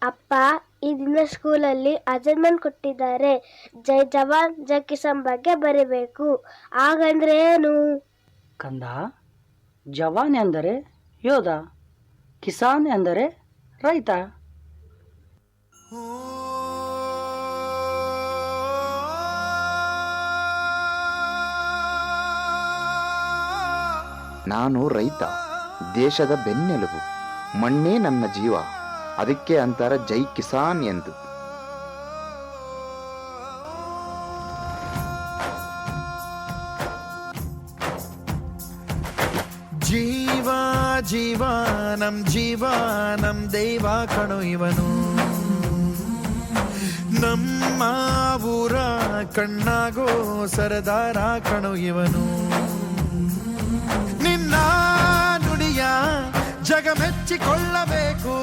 ಅಪ್ಪ, ಈ ದಿನ ಸ್ಕೂಲಲ್ಲಿ ಅಸೈನ್ಮೆಂಟ್ ಕೊಟ್ಟಿದ್ದಾರೆ. ಜೈ ಜವಾನ್ ಜೈ ಕಿಸಾನ್ ಬಗ್ಗೆ ಬರೀಬೇಕು. ಹಾಗಂದ್ರೆ ಏನು? ಕಂದ, ಜವಾನ್ ಎಂದರೆ ಯೋಧ, ಕಿಸಾನ್ ಎಂದರೆ ರೈತ. ನಾನು ರೈತ, ದೇಶದ ಬೆನ್ನೆಲುಬು. ಮಣ್ಣೇ ನನ್ನ ಜೀವ, ಅದಕ್ಕೆ ಅಂತಾರ ಜೈ ಕಿಸಾನ್ ಎಂದು. ಜೀವ ಜೀವ ನಮ್ ದೈವ ಕಣೋ ಇವನು. ನಮ್ಮ ಊರ ಕಣ್ಣಾಗೋ ಸರದಾರ ಕಣೋ ಇವನು. ನಿನ್ನ ನುಡಿಯ ಜಗ ಮೆಚ್ಚಿಕೊಳ್ಳಬೇಕು,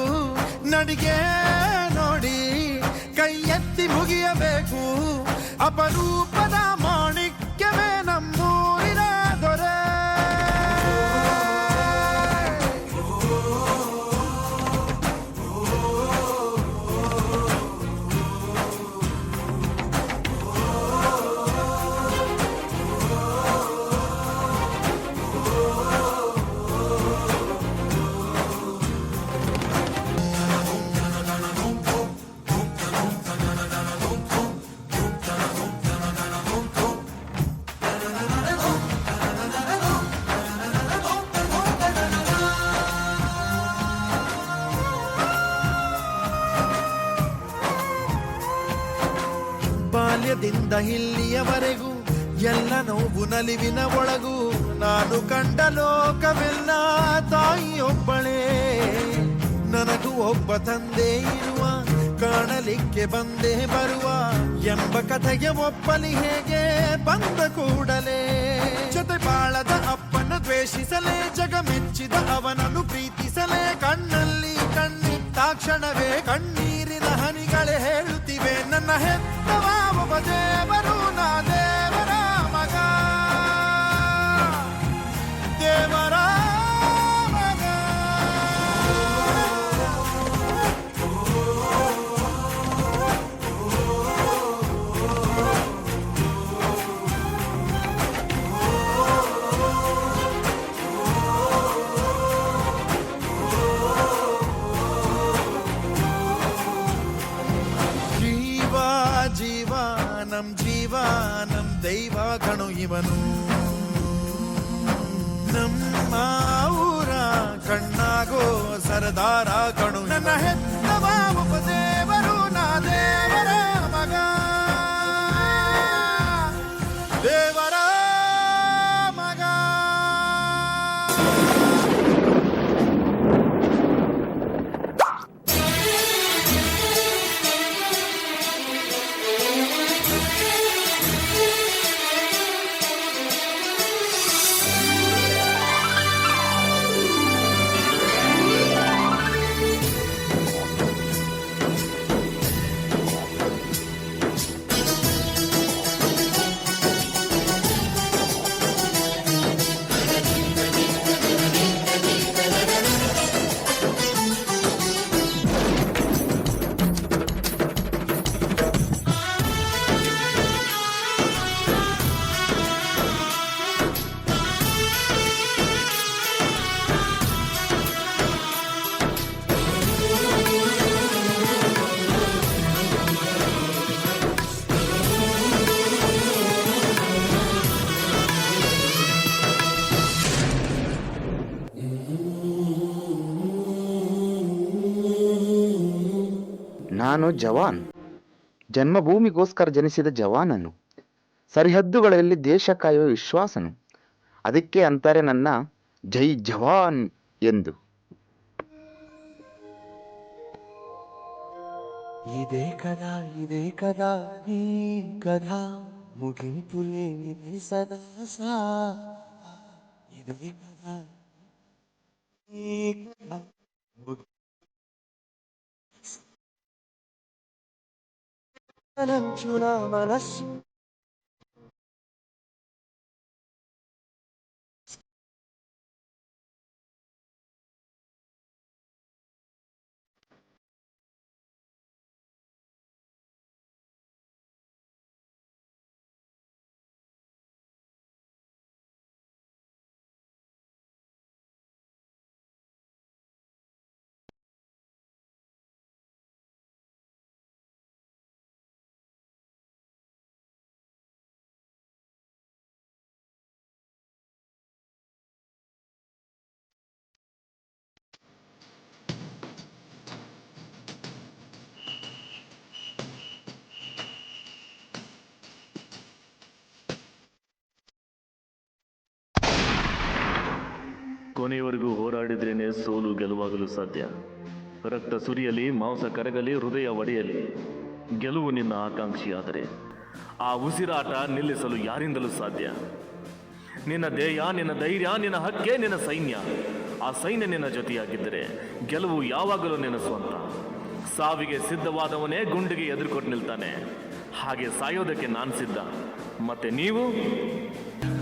ನಡಿಗೆ ನೋಡಿ ಕೈ ಎತ್ತಿ ಮುಗಿಯಬೇಕು. ಅಪರೂಪದ ಮಾಣಿಕ್ಯವೇ ನಮ್ಮೂರಿನ ದೊರೆ. ಬಾಲ್ಯದಿಂದ ಇಲ್ಲಿಯವರೆಗೂ ಎಲ್ಲ ನೋವು ನಲಿವಿನ ಒಳಗೂ ನಾನು ಕಂಡ ಲೋಕವೆಲ್ಲ ತಾಯಿಯೊಬ್ಬಳೇ. ನನಗೂ ಒಬ್ಬ ತಂದೆ ಇರುವ, ಕಾಣಲಿಕ್ಕೆ ಬಂದೇ ಬರುವ ಎಂಬ ಕಥೆಗೆ ಒಪ್ಪಲಿ ಹೇಗೆ ಬಂದ ಕೂಡಲೇ. ಜೊತೆ ಬಾಳದ ಅಪ್ಪನ ದ್ವೇಷಿಸಲೇ, ಜಗ ಮೆಚ್ಚಿದ ಅವನನ್ನು ಪ್ರೀತಿಸಲೇ. ಕಣ್ಣಲ್ಲಿ ಕಣ್ಣಿಟ್ಟಾಕ್ಷಣವೇ ಕಣ್ಣೀರಿನ ಹನಿಗಳೇ ಹೇಳುತ್ತಿವೆ, ನನ್ನ ಹೆತ್ತವ ಒಬ್ಬ ದೇವರು, ನಾ ದೇವರ ಮಗ, ದೇವರ ಮಗ. ಜೀವ ನಮ್ ದೈವ ಕಣೋ ಇವನು. ನಮ್ಮ ಊರ ಕಣ್ಣಾಗೋ ಸರದಾರ ಕಣು, ನನ್ನ ಹೆತ್ತವ ಒಬ್ಬ ದೇವರು, ನಾ ದೇವರ ಮಗ, ದೇವರ ಮಗ. ನಾನು ಜವಾನ್, ಜನ್ಮಭೂಮಿಗೋಸ್ಕರ ಜನಿಸಿದ ಜವಾನನು, ಸರಿಹದ್ದುಗಳಲ್ಲಿ ದೇಶ ಕಾಯುವ ವಿಶ್ವಾಸನು. ಅದಕ್ಕೆ ಅಂತಾರೆ ನನ್ನ ಜೈ ಜವಾನ್ ಎಂದು. ಇದೇ ಕದಾ ಈ ಕದಾ ಮುಗಿಪುಲೇ ಸದಾ ಇದೇ ಕದಾ ಈ ಕದಾ ಚುನ ಮನಸ್ಸು ಗೆಲುವಾಗಲು ಸಾಧ್ಯ. ರಕ್ತ ಸುರಿಯಲಿ, ಮಾಂಸ ಕರಗಲಿ, ಹೃದಯ ಒಡೆಯಲಿ, ಗೆಲುವು ನಿನ್ನ ಆಕಾಂಕ್ಷಿಯಾದರೆ ಆ ಉಸಿರಾಟ ನಿಲ್ಲಿಸಲು ಯಾರಿಂದಲೂ ಸಾಧ್ಯ. ನಿನ್ನ ಧ್ಯೇಯ, ನಿನ್ನ ಧೈರ್ಯ, ನಿನ್ನ ಹಕ್ಕೆ ನಿನ್ನ ಸೈನ್ಯ. ಆ ಸೈನ್ಯ ನಿನ್ನ ಜೊತೆಯಾಗಿದ್ದರೆ ಗೆಲುವು ಯಾವಾಗಲೂ ನಿನ್ನ ಸ್ವಂತ. ಸಾವಿಗೆ ಸಿದ್ಧವಾದವನೇ ಗುಂಡಿಗೆ ಎದುರುಕೊಟ್ಟು ನಿಲ್ತಾನೆ. ಹಾಗೆ ಸಾಯೋದಕ್ಕೆ ನಾನು ಸಿದ್ಧ. ಮತ್ತೆ ನೀವು?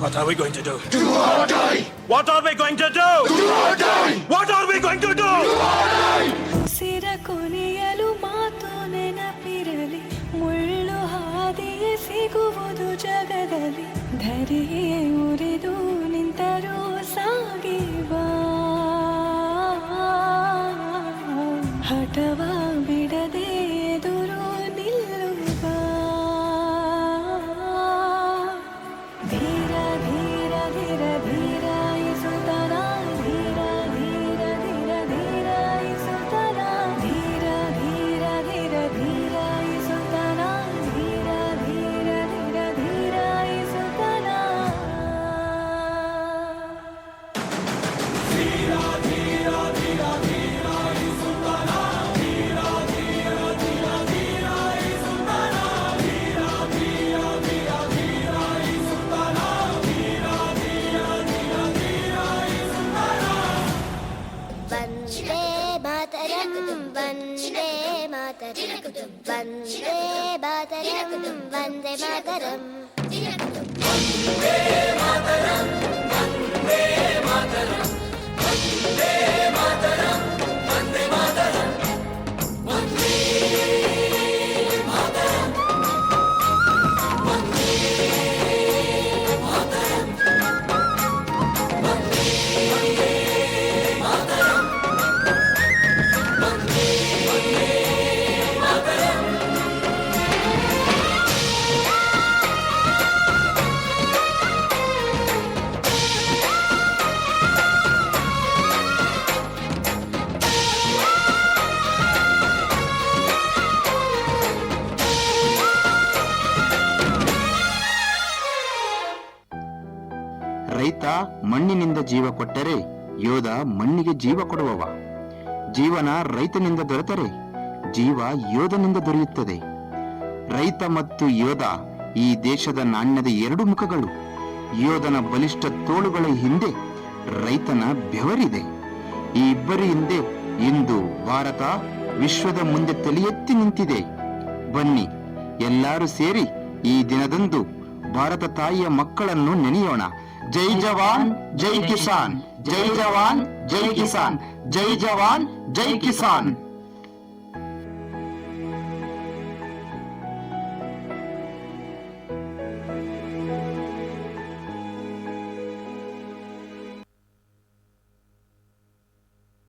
What are we going to do? Do or die! What are we going to do? Do or die! What are we going to do? Do or die! ಸಿರ ಕೊನೆಯಲು ಮಾತು ನೆನಪಿರಲಿ, ಮುಳ್ಳು ಹಾದಿಯೇ ಸಿಗುವುದು ಜಗದಲ್ಲಿ. ಧರೆಯೇ ಉರಿದು ನಿಂತರೂ ಸಾಗಿ ಬಾ, ಹಠವ ಬಿಡದೆ ಎದುರು ನಿಲ್ಲುವ. ಧೀರ ಧೀರ ಧೀರ ಧೀರ ಇಸುತನ, ಧೀರ ಧೀರ ಧೀರ ಧೀರ ಇಸುತನ, ಧೀರ ಧೀರ ಧೀರ ಧೀರ ಇಸುತನ, ಧೀರ ಧೀರ ಧೀರ ಧೀರ ಇಸುತನ. ವಂದೇ ಮಾತರಂ, ವಂದೇ ಮಾತರಂ, ವಂದೇ ಮಾತರಂ, ವಂದೇ ಮಾತರಂ. ರೈತ ಮಣ್ಣಿನಿಂದ ಜೀವ ಕೊಟ್ಟರೆ ಯೋಧ ಮಣ್ಣಿಗೆ ಜೀವ ಕೊಡುವವ. ಜೀವನ ರೈತನಿಂದ ದೊರೆತರೆ ಜೀವ ಯೋಧನಿಂದ ದೊರೆಯುತ್ತದೆ. ರೈತ ಮತ್ತು ಯೋಧ ಈ ದೇಶದ ನಾಣ್ಯದ ಎರಡು ಮುಖಗಳು. ಯೋಧನ ಬಲಿಷ್ಠ ತೋಳುಗಳ ಹಿಂದೆ ರೈತನ ಬೆವರಿದೆ. ಈ ಇಬ್ಬರ ಹಿಂದೆ ಇಂದು ಭಾರತ ವಿಶ್ವದ ಮುಂದೆ ತಲೆ ಎತ್ತಿ ನಿಂತಿದೆ. ಬನ್ನಿ ಎಲ್ಲರೂ ಸೇರಿ ಈ ದಿನದಂದು ಭಾರತ ತಾಯಿಯ ಮಕ್ಕಳನ್ನು ನೆನೆಯೋಣ. ಜೈ ಜವಾನ್ ಜೈ ಕಿಸಾನ್, ಜೈ ಜವಾನ್ ಜೈ ಕಿಸಾನ್, ಜೈ ಜವಾನ್ ಜೈ ಕಿಸಾನ್.